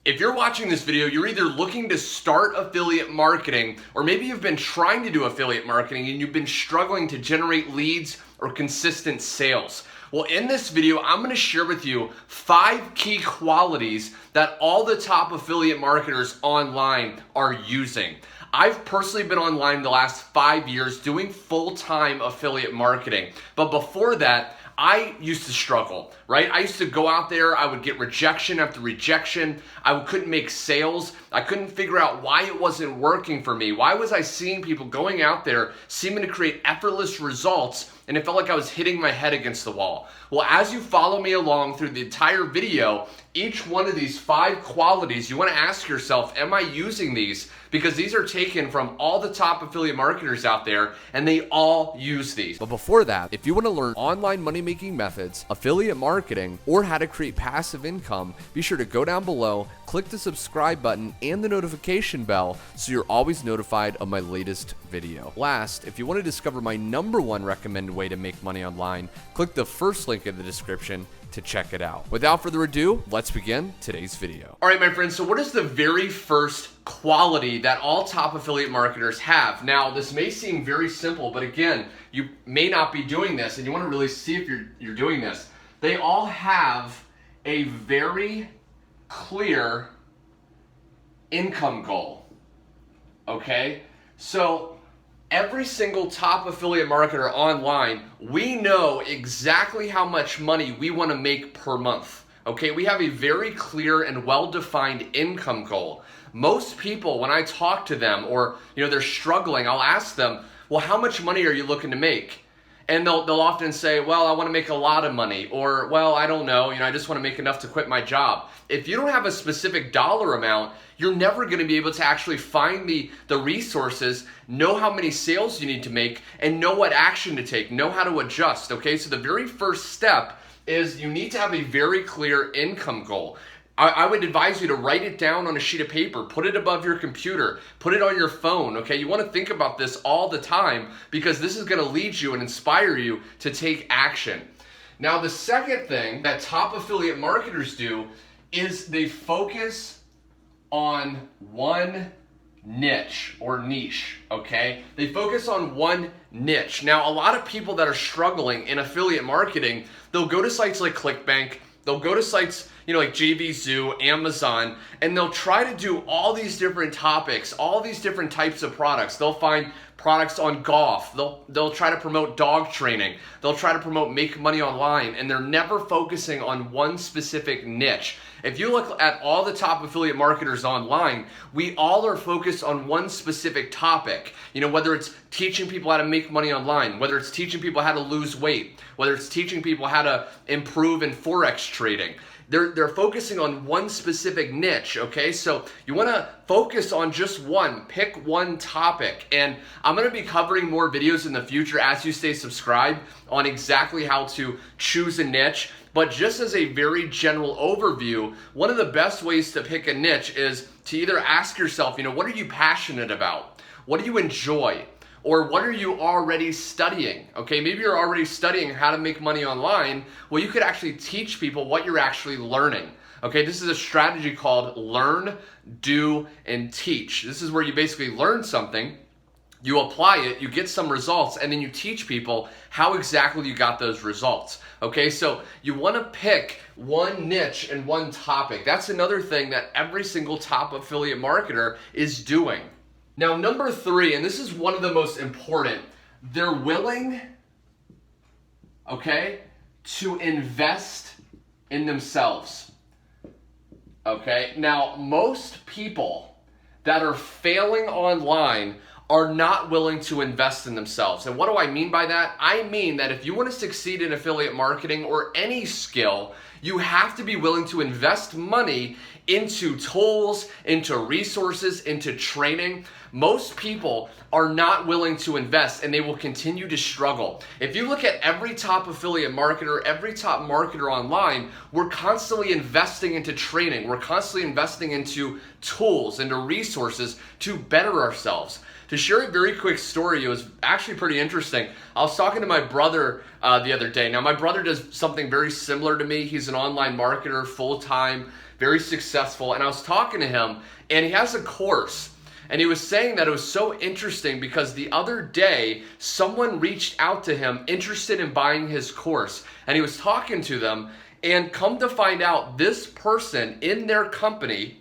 If you're watching this video, you're either looking to start affiliate marketing, or maybe you've been trying to do affiliate marketing and you've been struggling to generate leads or consistent sales. Well, in this video, I'm going to share with you 5 key qualities that all the top affiliate marketers online are using. I've personally been online the last 5 years doing full-time affiliate marketing, but before that, I used to struggle, right? I used to go out there, I would get rejection after rejection. I couldn't make sales. I couldn't figure out why it wasn't working for me. Why was I seeing people going out there seeming to create effortless results, and it felt like I was hitting my head against the wall? Well, as you follow me along through the entire video, each one of these 5 qualities, you want to ask yourself, am I using these? Because these are taken from all the top affiliate marketers out there, and they all use these. But before that, if you want to learn online money-making methods, affiliate marketing, or how to create passive income, be sure to go down below, click the subscribe button and the notification bell so you're always notified of my latest video. Last, if you want to discover my #1 recommended way to make money online, click the first link in the description to check it out. Without further ado, let's begin today's video. All right, my friends, so what is the very first quality that all top affiliate marketers have? Now, this may seem very simple, but again, you may not be doing this, and you want to really see if you're doing this. They all have a very clear income goal, okay? So every single top affiliate marketer online, we know exactly how much money we want to make per month. Okay, we have a very clear and well-defined income goal. Most people, when I talk to them or they're struggling, I'll ask them, well, how much money are you looking to make? And they'll often say, well, I want to make a lot of money, or, well, I don't know, I just want to make enough to quit my job. If you don't have a specific dollar amount, you're never going to be able to actually find the resources, know how many sales you need to make, and know what action to take, know how to adjust, okay? So the very first step is you need to have a very clear income goal. I would advise you to write it down on a sheet of paper, put it above your computer, put it on your phone, okay? You want to think about this all the time because this is going to lead you and inspire you to take action. Now, the second thing that top affiliate marketers do is they focus on one niche or niche, okay? They focus on one niche. Now, a lot of people that are struggling in affiliate marketing, they'll go to sites like ClickBank, they'll go to sites like JVZoo, Amazon, and they'll try to do all these different topics, all these different types of products. They'll find products on golf. They'll try to promote dog training. They'll try to promote make money online, and they're never focusing on one specific niche. If you look at all the top affiliate marketers online, we all are focused on one specific topic. Whether it's teaching people how to make money online, whether it's teaching people how to lose weight, whether it's teaching people how to improve in Forex trading. They're focusing on one specific niche, okay? So you want to focus on just one, pick one topic. And I'm going to be covering more videos in the future as you stay subscribed on exactly how to choose a niche. But just as a very general overview, one of the best ways to pick a niche is to either ask yourself, what are you passionate about? What do you enjoy? Or what are you already studying? Okay, maybe you're already studying how to make money online. Well, you could actually teach people what you're actually learning. Okay, this is a strategy called learn, do, and teach. This is where you basically learn something, you apply it, you get some results, and then you teach people how exactly you got those results. Okay, so you want to pick one niche and one topic. That's another thing that every single top affiliate marketer is doing. Now, #3, and this is one of the most important, they're willing, okay, to invest in themselves. Okay, now most people that are failing online are not willing to invest in themselves. And what do I mean by that? I mean that if you want to succeed in affiliate marketing or any skill, you have to be willing to invest money into tools, into resources, into training. Most people are not willing to invest, and they will continue to struggle. If you look at every top affiliate marketer, every top marketer online, we're constantly investing into training. We're constantly investing into tools, into resources to better ourselves. To share a very quick story, it was actually pretty interesting. I was talking to my brother the other day. Now, my brother does something very similar to me. He's an online marketer, full-time, very successful, and I was talking to him, and he has a course. And he was saying that it was so interesting because the other day, someone reached out to him interested in buying his course. And he was talking to them, and come to find out, this person in their company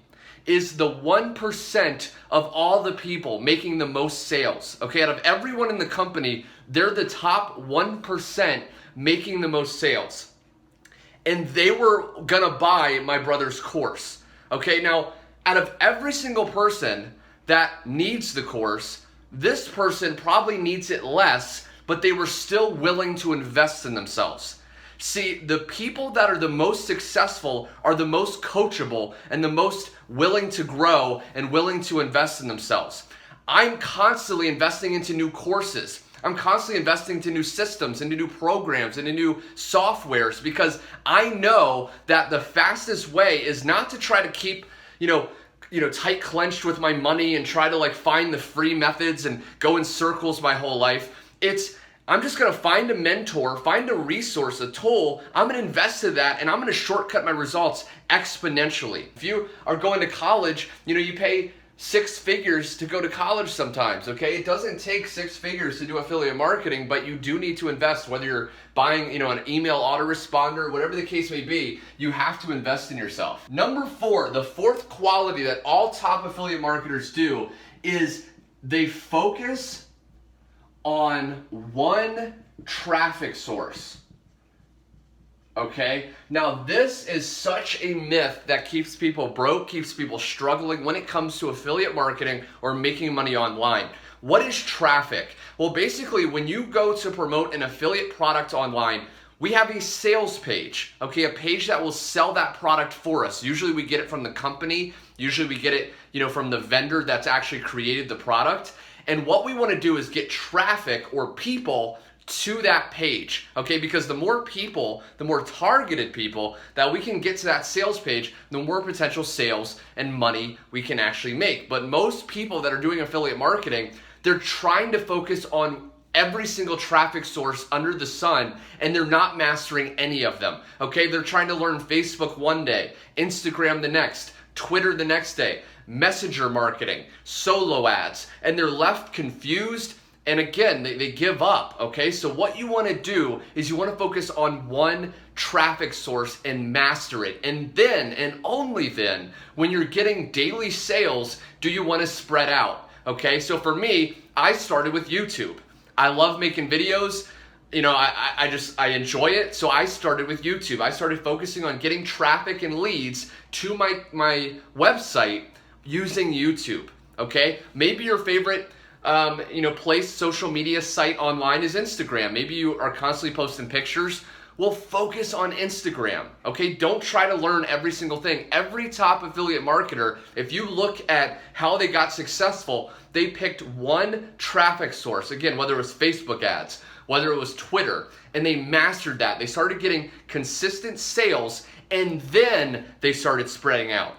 is the 1% of all the people making the most sales. Okay, out of everyone in the company, they're the top 1% making the most sales. And they were gonna buy my brother's course. Okay, now, out of every single person that needs the course, this person probably needs it less, but they were still willing to invest in themselves. See, the people that are the most successful are the most coachable and the most willing to grow and willing to invest in themselves. I'm constantly investing into new courses. I'm constantly investing into new systems, into new programs, into new softwares, because I know that the fastest way is not to try to keep, tight clenched with my money and try to like find the free methods and go in circles my whole life. I'm just gonna find a mentor, find a resource, a tool, I'm gonna invest in that, and I'm gonna shortcut my results exponentially. If you are going to college, you pay 6 figures to go to college sometimes, okay? It doesn't take 6 figures to do affiliate marketing, but you do need to invest, whether you're buying, an email autoresponder, whatever the case may be, you have to invest in yourself. Number 4, the fourth quality that all top affiliate marketers do is they focus on one traffic source. Okay, now this is such a myth that keeps people broke, keeps people struggling when it comes to affiliate marketing or making money online. What is traffic? Well, basically, when you go to promote an affiliate product online, we have a sales page, okay, a page that will sell that product for us. Usually we get it from the company, usually we get it, from the vendor that's actually created the product. And what we want to do is get traffic or people to that page, okay? Because the more people, the more targeted people that we can get to that sales page, the more potential sales and money we can actually make. But most people that are doing affiliate marketing, they're trying to focus on every single traffic source under the sun, and they're not mastering any of them, okay? They're trying to learn Facebook one day, Instagram the next, Twitter the next day, messenger marketing, solo ads, and they're left confused. And again, they give up, okay? So what you want to do is you want to focus on one traffic source and master it. And then, and only then, when you're getting daily sales, do you want to spread out, okay? So for me, I started with YouTube. I love making videos. I enjoy it. So I started with YouTube. I started focusing on getting traffic and leads to my website using YouTube, okay? Maybe your favorite social media site online is Instagram. Maybe you are constantly posting pictures. Well, focus on Instagram, okay? Don't try to learn every single thing. Every top affiliate marketer, if you look at how they got successful, they picked one traffic source. Again, whether it was Facebook ads, whether it was Twitter, and they mastered that. They started getting consistent sales, and then they started spreading out.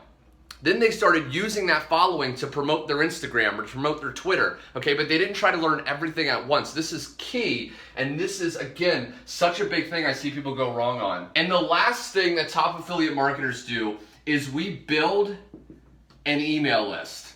Then they started using that following to promote their Instagram or to promote their Twitter, okay? But they didn't try to learn everything at once. This is key, and this is, again, such a big thing I see people go wrong on. And the last thing that top affiliate marketers do is we build an email list,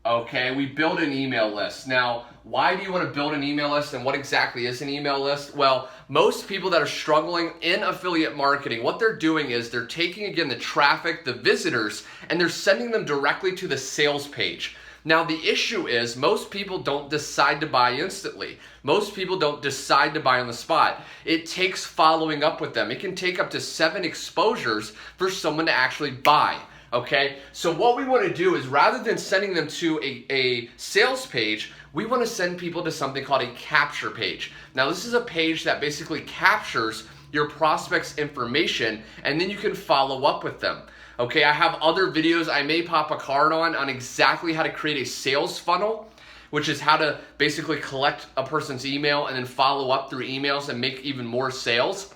okay? We build an email list. Now, why do you want to build an email list, and what exactly is an email list? Well, most people that are struggling in affiliate marketing, what they're doing is they're taking, again, the traffic, the visitors, and they're sending them directly to the sales page. Now, the issue is most people don't decide to buy instantly. Most people don't decide to buy on the spot. It takes following up with them. It can take up to 7 exposures for someone to actually buy. Okay, so what we want to do is rather than sending them to a sales page, we want to send people to something called a capture page. Now, this is a page that basically captures your prospect's information, and then you can follow up with them. Okay, I have other videos I may pop a card on exactly how to create a sales funnel, which is how to basically collect a person's email and then follow up through emails and make even more sales.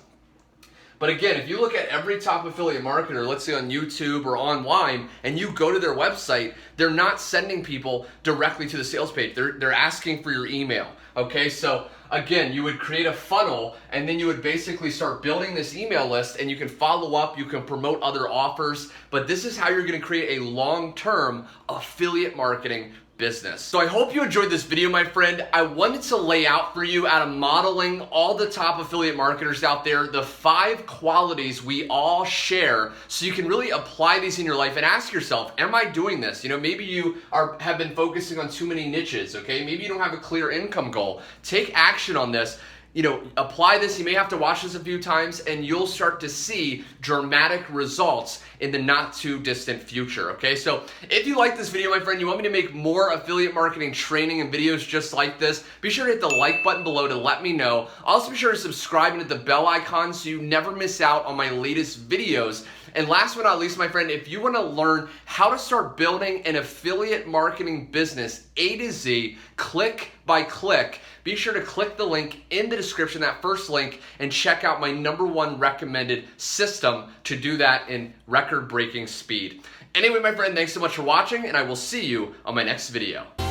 But again, if you look at every top affiliate marketer, let's say on YouTube or online, and you go to their website, they're not sending people directly to the sales page. They're asking for your email. Okay, so again, you would create a funnel and then you would basically start building this email list, and you can follow up, you can promote other offers, but this is how you're gonna create a long-term affiliate marketing business. So I hope you enjoyed this video, my friend. I wanted to lay out for you, out of modeling all the top affiliate marketers out there, the 5 qualities we all share, so you can really apply these in your life and ask yourself, am I doing this? You know, maybe you have been focusing on too many niches, okay? Maybe you don't have a clear income goal. Take action on this. You know, apply this. You may have to watch this a few times and you'll start to see dramatic results in the not too distant future, okay? So if you like this video, my friend, you want me to make more affiliate marketing training and videos just like this, be sure to hit the like button below to let me know. Also be sure to subscribe and hit the bell icon so you never miss out on my latest videos. And last but not least, my friend, if you want to learn how to start building an affiliate marketing business A to Z, click by click, be sure to click the link in the description, that first link, and check out my #1 recommended system to do that in record-breaking speed. Anyway, my friend, thanks so much for watching, and I will see you on my next video.